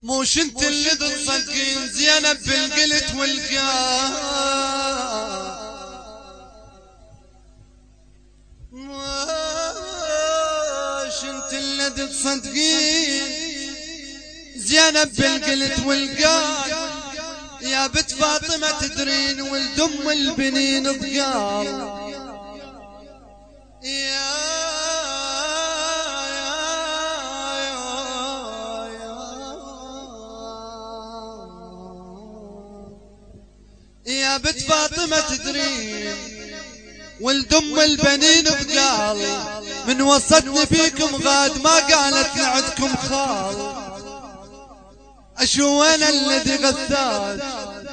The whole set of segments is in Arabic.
موش انت اللي تصدقين زينب بالقلت والقاع، موش انت اللي تصدقين زينب بالقلت والقاع، يا بنت فاطمة تدرين ولد ام البنين بقال. يا بنت فاطمة تدرين ولد ام البنين بقال، من وصتني فيكم غاد ما قالت لعدكم خال. اشو انا الذي غثاج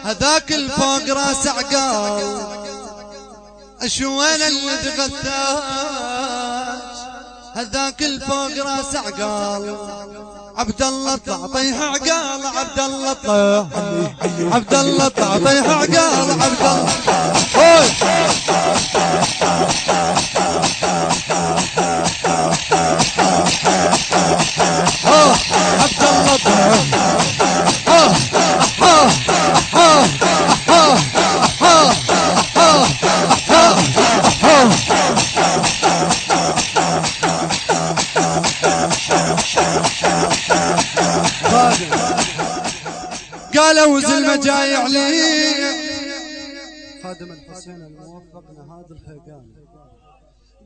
هذاك الفوق راس عقال، اشو انا الذي غثاج هذاك الفوق راس عقال. عبد الله تعطيه عقال، عبد الله طيح، عبد الله تعطيه عقال، عبد الله هوي عبد الله طيح قالوا زلمة جاي عليك خادم الحسين الموفق نهاد الخيقان.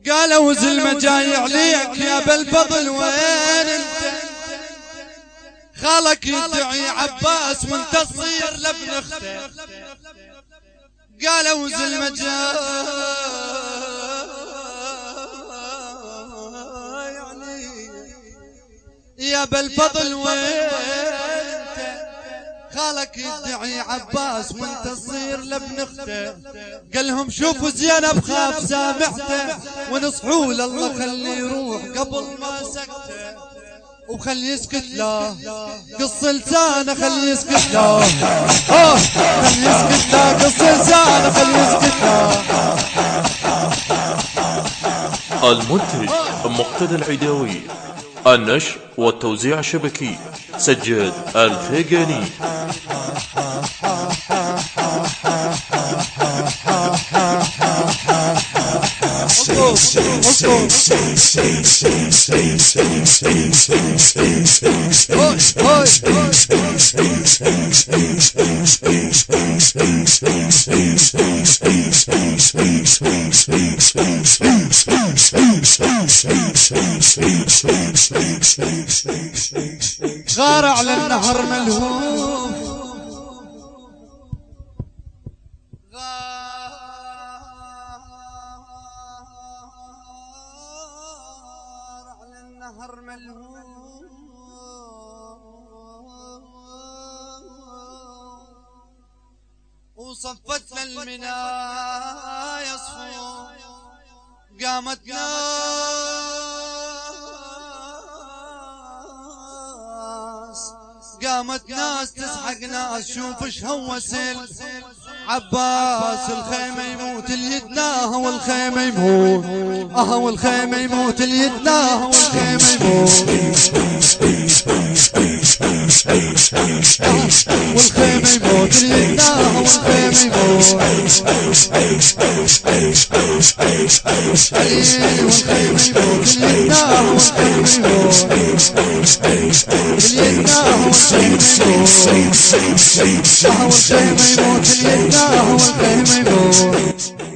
قالوا زلمة جاي عليك يا بالفضل وين انت، خالك يدعي عباس وانت تصير لابن اخته. قالوا زلمة جاي عليك يا بالفضل وين خالك يدعي عباس وانت تصير لابن اخته. قالهم شوفوا زينب خاف سامحته، ونصحوا لله خلي يروح قبل ما سكته، وخلي يسكت له قص لسانه خلي يسكت له، خلي يسكت له قص لسانه خلي يسكت له. المنتج مقتدى العداوي، النشر والتوزيع الشبكي سجاد الخيقاني. غار على النهر ملهوف، غار على النهر ملهوف، وصفتنا المنايا صفوف، قامت قامت ناس تسحق ناس. شوف ايش هو سيل عباس، الخيمة يموت اللي يدناها والخيمة يموت، والخيمة يموت اللي يدناها والخيمة يموت، والخيمة يموت اللي يدناها والخيمة يموت، والخيمة يموت اللي يدناها والخيمة يموت، اللي يدناها والخيمة يموت، والخيمة يموت اللي يدناها والخيمة يموت.